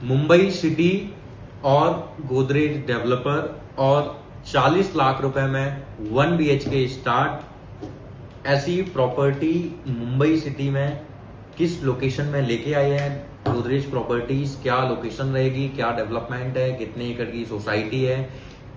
Mumbai city और Godrej developer और 40 लाख रुपए में 1 BHK स्टार्ट। ऐसी प्रॉपर्टी मुंबई सिटी में किस लोकेशन में लेके आए हैं गोदरेज प्रॉपर्टीज, क्या लोकेशन रहेगी, क्या डेवलपमेंट है, कितने एकड़ की सोसाइटी है,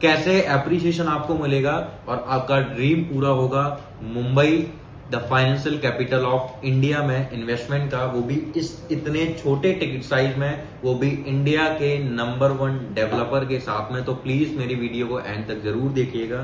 कैसे एप्रिसिएशन आपको मिलेगा और आपका ड्रीम पूरा होगा Mumbai the financial capital of India में इन्वेस्टमेंट का, वो भी इस इतने छोटे टिकट साइज में, वो भी इंडिया के नंबर 1 डेवलपर के साथ में। तो प्लीज मेरी वीडियो को एंड तक जरूर देखिएगा।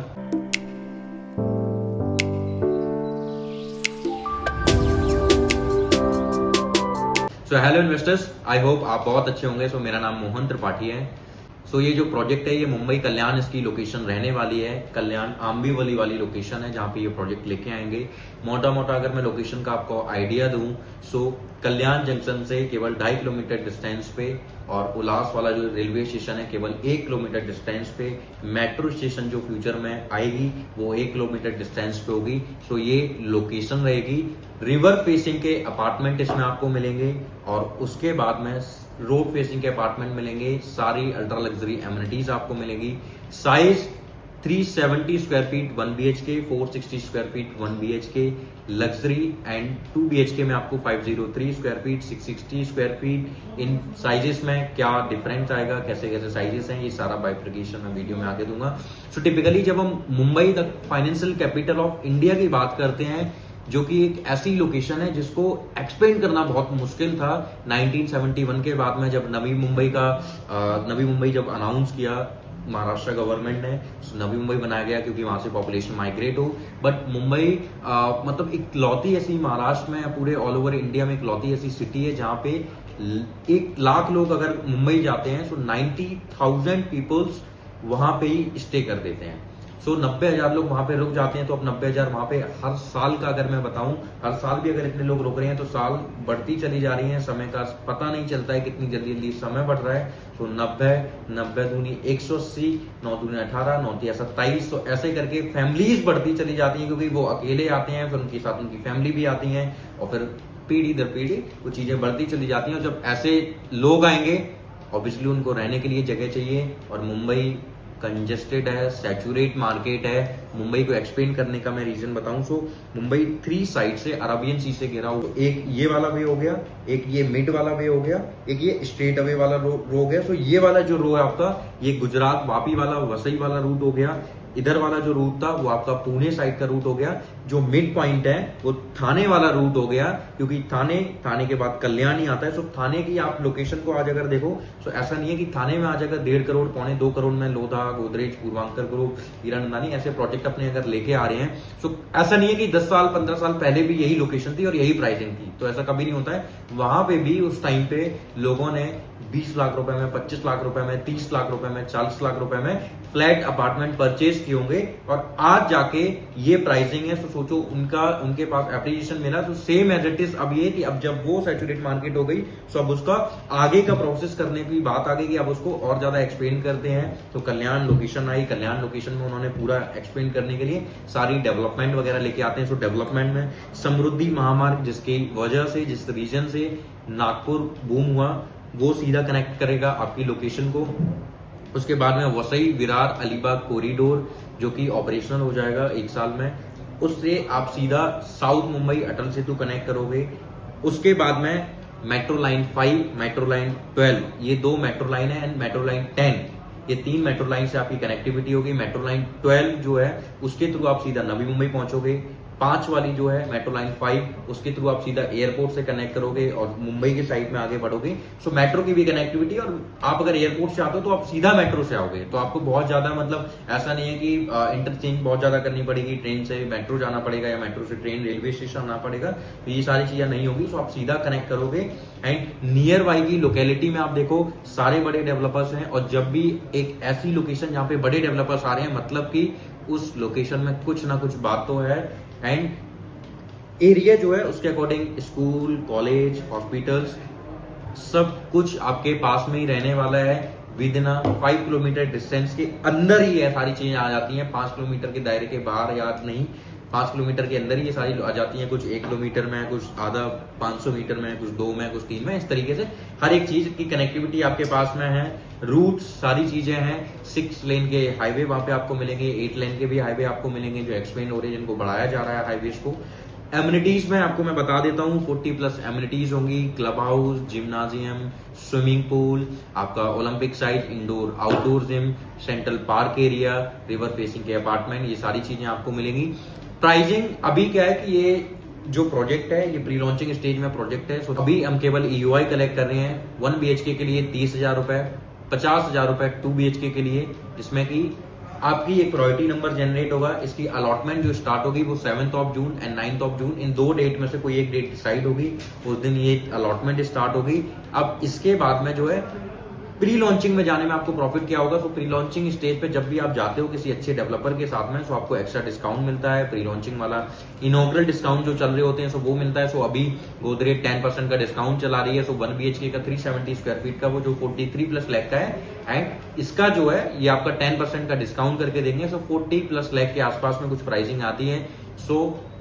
So hello investors, I hope आप बहुत अच्छे होंगे। सो मेरा नाम मोहन त्रिपाठी है। सो ये जो प्रोजेक्ट है ये मुंबई कल्याण इसकी लोकेशन रहने वाली है। कल्याण आंबीवली वाली लोकेशन है जहां पे ये प्रोजेक्ट लेके आएंगे। मोटा मोटा अगर मैं लोकेशन का आपको आइडिया दूं, सो कल्याण जंक्शन से केवल 2.5 किलोमीटर डिस्टेंस पे और उल्लास वाला जो रेलवे स्टेशन है केवल 1 किलोमीटर डिस्टेंस पे, मेट्रो स्टेशन जो फ्यूचर में आएगी वो 1 किलोमीटर डिस्टेंस पे होगी। सो ये लोकेशन रहेगी। रिवर फेसिंग के अपार्टमेंट इसमें आपको मिलेंगे और उसके बाद में रोड फेसिंग के अपार्टमेंट मिलेंगे। सारी अल्ट्रा लग्जरी एमिनिटीज आपको मिलेंगी। Size 370 square feet 1 BHK, 460 square feet 1 BHK, luxury and 2 BHK में आपको 503 स्क्वायर फीट, 660 स्क्वायर फीट। इन साइजेस में क्या डिफरेंस आएगा, कैसे कैसे साइजेस हैं, ये सारा बाइफिकेशन मैं वीडियो में आगे दूंगा। सो टिपिकली जब हम Mumbai the financial capital of India की बात करते हैं, जो कि एक ऐसी लोकेशन है जिसको एक्सप्लेन करना बहुत मुश्किल था 1971 के बाद में, जब नवी मुंबई जब अनाउंस किया महाराष्ट्र गवर्नमेंट ने, नवी मुंबई बनाया गया क्योंकि वहां से पॉपुलेशन माइग्रेट हो। बट मुंबई मतलब एक लौती ऐसी महाराष्ट्र में, पूरे ऑल ओवर इंडिया में एक लौती ऐसी सिटी है जहां पे 1 लाख लोग अगर मुंबई जाते हैं तो 90,000 पीपल्स वहां पे ही स्टे कर देते हैं। सो 90,000 लोग वहां पे रुक जाते हैं। तो अब 90,000 वहां पे हर साल का अगर मैं बताऊं, हर साल भी अगर इतने लोग रुक रहे हैं तो साल बढ़ती चली जा रही है। समय का पता नहीं चलता है कितनी जल्दी जल्दी समय बढ़ रहा है। तो 90 दूनी 180, 9 दूनी 18, 9 तिया 27। तो ऐसे करके फैमिलीज बढ़ती चली जाती है क्योंकि वो अकेले आते हैं, फिर उनके साथ उनकी फैमिली भी आती है और फिर पीढ़ी दर पीढ़ी वो चीजें बढ़ती चली जाती हैं। और जब ऐसे लोग आएंगे ऑब्वियसली उनको रहने के लिए जगह चाहिए। और मुंबई कंजेस्टेड है, सैचुरेट मार्केट है। मुंबई को एक्सप्लेन करने का मैं रीजन बताऊं, सो मुंबई 3 साइड से अरबियन सी से घिरा हुआ। एक ये वाला वे हो गया, एक ये मिड वाला वे हो गया, एक ये स्ट्रेट अवे वाला रो हो गया। सो ये वाला जो रो है आपका, ये गुजरात वापी वाला वसई वाला रूट हो गया। इधर वाला जो रूट था वो आपका पुणे साइड का रूट हो गया। जो मिड पॉइंट है वो थाने वाला रूट हो गया, क्योंकि थाने के बाद कल्याणी आता है। सो थाने की आप लोकेशन को आज अगर देखो, सो ऐसा नहीं है कि थाने में आज अगर 1.5 करोड़ 1.25 करोड़ में लोधा, गोदरेज, पूर्वांकर ग्रुप, हीरानंदानी ऐसे प्रोजेक्ट अपने अगर लेके आ रहे हैं, सो ऐसा नहीं है कि 10 साल 15 साल पहले भी यही लोकेशन थी और यही प्राइसिंग थी। तो ऐसा कभी नहीं होता है। वहां पे भी उस टाइम पे लोगों ने 20 लाख रुपए में, 25 लाख रुपए में, 30 लाख रुपए में, 40 लाख रुपए में फ्लैट अपार्टमेंट परचेज किए होंगे और आज जाके ये प्राइसिंग है। तो सोचो उनके पास एप्रिसिएशन मिला। तो सेम एज इट इज अब ये कि अब जब वो सैचुरेट मार्केट हो गई, तो अब उसका आगे का प्रोसेस करने की बात आ गई कि अब उसको और ज्यादा एक्सप्लेन करते हैं। तो कल्याण लोकेशन आई। कल्याण लोकेशन में उन्होंने पूरा एक्सप्लेन करने के लिए सारी डेवलपमेंट वगैरह लेके आते हैं। सो डेवलपमेंट में समृद्धि महामार्ग, जिसकी वजह से, जिस रीजन से नागपुर बूम हुआ, वो सीधा कनेक्ट करेगा आपकी लोकेशन को। उसके बाद में वसई विरार अलीबाग कॉरिडोर जो कि ऑपरेशनल हो जाएगा 1 साल में। उससे आप सीधा साउथ मुंबई अटल सेतु कनेक्ट करोगे। उसके बाद में मेट्रो लाइन 5, मेट्रो लाइन 12, ये 2 मेट्रो लाइन है एंड मेट्रो लाइन 10, ये 3 मेट्रो लाइन से आपकी कनेक्टिविटी होगी। मेट्रो लाइन 12 जो है उसके थ्रू आप सीधा नवी मुंबई पहुंचोगे। 5 वाली जो है मेट्रो लाइन 5, उसके थ्रू आप सीधा एयरपोर्ट से कनेक्ट करोगे और मुंबई के साइड में आगे बढ़ोगे। सो मेट्रो की भी कनेक्टिविटी, और आप अगर एयरपोर्ट से आते हो तो आप सीधा मेट्रो से आओगे। तो आपको बहुत ज्यादा मतलब ऐसा नहीं है कि इंटरचेंज बहुत ज्यादा करनी पड़ेगी, ट्रेन से मेट्रो जाना पड़ेगा या मेट्रो से ट्रेन रेलवे स्टेशन आना पड़ेगा, तो ये सारी चीजें नहीं होगी। सो आप सीधा कनेक्ट करोगे। एंड नियर बाई की लोकेलिटी में आप देखो सारे बड़े डेवलपर्स हैं, और जब भी एक ऐसी लोकेशन जहां पे बड़े डेवलपर्स आ रहे हैं, मतलब कि उस लोकेशन में कुछ ना कुछ बात तो है। एंड एरिया जो है उसके अकॉर्डिंग स्कूल, कॉलेज, हॉस्पिटल्स सब कुछ आपके पास में ही रहने वाला है। विद इन 5 किलोमीटर डिस्टेंस के अंदर ही है सारी चीजें आ जाती हैं। 5 किलोमीटर के दायरे के बाहर या नहीं, 5 किलोमीटर के अंदर ही ये सारी आ जाती हैं, कुछ 1 किलोमीटर में, कुछ आधा 500 मीटर में, कुछ 2 में, कुछ 3 में। इस तरीके से हर एक चीज की कनेक्टिविटी आपके पास में है। रूट सारी चीजें हैं। 6 लेन के हाईवे वहां पे आपको मिलेंगे, 8 लेन के भी हाईवे आपको मिलेंगे जो एक्सपेंड हो रहे हैं, जिनको बढ़ाया जा रहा है हाईवेज को। एमिनिटीज में आपको मैं बता देता हूँ 40+ एमिनिटीज होंगी। Club house, gymnasium, swimming pool, आपका Olympic site, indoor outdoor gym, central park area, river facing के अपार्टमेंट, ये सारी चीजें आपको मिलेंगी। प्राइसिंग अभी क्या है कि ये जो प्रोजेक्ट है ये प्री लॉन्चिंग स्टेज में प्रोजेक्ट है। सो अभी हम केवल EOI कलेक्ट कर रहे हैं। 1 BHK के लिए 30,000 रुपए, 50,000 रुपए 2 BHK के लिए, जिसमें कि आपकी एक प्रायोरिटी नंबर जनरेट होगा। इसकी अलॉटमेंट जो स्टार्ट होगी वो 7 जून एंड 9 जून, इन 2 डेट में से कोई एक डेट डिसाइड होगी, उस दिन ये अलॉटमेंट स्टार्ट होगी। अब इसके बाद में जो है प्री लॉन्चिंग में जाने में आपको प्रॉफिट क्या होगा। तो प्री लॉन्चिंग स्टेज पे जब भी आप जाते हो किसी अच्छे डेवलपर के साथ में, सो आपको एक्स्ट्रा डिस्काउंट मिलता है। प्री लॉन्चिंग वाला इनॉग्रल डिस्काउंट जो चल रहे होते हैं सो वो मिलता है। सो अभी गोदरेज 10% का डिस्काउंट चला रही है। सो 1 BHK का 370 स्क्वायर फीट का वो जो 43+ लाख का है, एंड इसका जो है ये आपका 10% का डिस्काउंट करके देंगे। सो 40+ लाख के आसपास में कुछ प्राइसिंग आती है। सो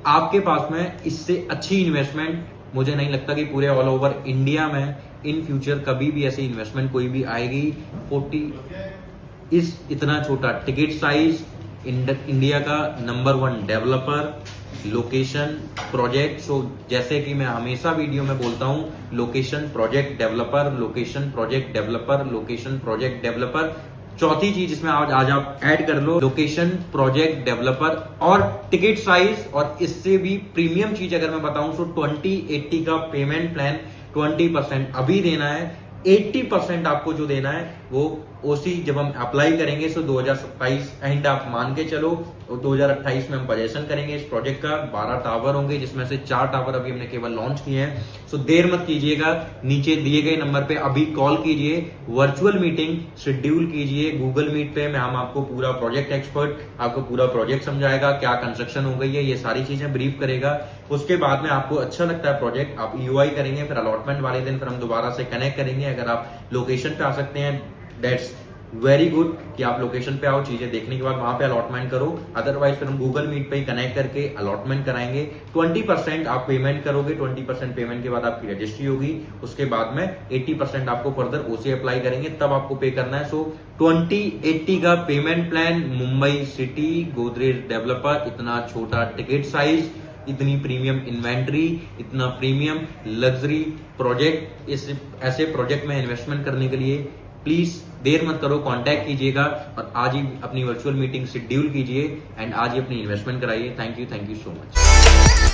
आपके पास में इससे अच्छी इन्वेस्टमेंट मुझे नहीं लगता कि पूरे ऑल ओवर इंडिया में इन फ्यूचर कभी भी ऐसी इन्वेस्टमेंट कोई भी आएगी। 40 इस इतना छोटा टिकट साइज, इंडिया का नंबर 1 डेवलपर, लोकेशन, प्रोजेक्ट। सो जैसे कि मैं हमेशा वीडियो में बोलता हूं, location, project, developer, location, project, developer, location, project, developer. चौथी चीज इसमें आज आप ऐड कर लो, लोकेशन, प्रोजेक्ट, डेवलपर और टिकट साइज। और इससे भी प्रीमियम चीज अगर मैं बताऊं तो 20/80 का पेमेंट प्लान। 20% अभी देना है, 80% आपको जो देना है वो ओसी जब हम अप्लाई करेंगे। सो 2027 एंड आप मान के चलो, 2028 में हम पोजेशन करेंगे इस प्रोजेक्ट का। 12 टावर होंगे, जिसमें से 4 टावर अभी हमने केवल लॉन्च किए हैं। सो देर मत कीजिएगा, नीचे दिए गए नंबर पे अभी कॉल कीजिए, वर्चुअल मीटिंग शेड्यूल कीजिए गूगल मीट पे। मैं हम आपको पूरा प्रोजेक्ट एक्सपर्ट आपको पूरा प्रोजेक्ट समझाएगा, क्या कंस्ट्रक्शन हो गई है, ये सारी चीजें ब्रीफ करेगा। उसके बाद में आपको अच्छा लगता है प्रोजेक्ट, आप EOI करेंगे, फिर अलॉटमेंट वाले दिन फिर हम दोबारा से कनेक्ट करेंगे। अगर आप लोकेशन पे आ सकते हैं, दैट्स वेरी गुड कि आप लोकेशन पे आओ, चीजें देखने के बाद वहां पे अलॉटमेंट करो। अदरवाइज फिर हम गूगल मीट पे ही कनेक्ट करके अलॉटमेंट कराएंगे। 20% आप पेमेंट करोगे, 20% पेमेंट के बाद आपकी रजिस्ट्री होगी। उसके बाद में 80% आपको फर्दर OC अप्लाई करेंगे, तब आपको पे करना है। सो 20/80 का payment plan, Mumbai city, Godrej developer, इतना छोटा टिकट साइज, इतनी प्रीमियम इन्वेंट्री, इतना प्रीमियम लग्जरी प्रोजेक्ट। इस ऐसे प्रोजेक्ट में इन्वेस्टमेंट करने के लिए प्लीज देर मत करो, कांटेक्ट कीजिएगा और आज ही अपनी वर्चुअल मीटिंग शेड्यूल कीजिए एंड आज ही अपनी इन्वेस्टमेंट कराइए। Thank you so much.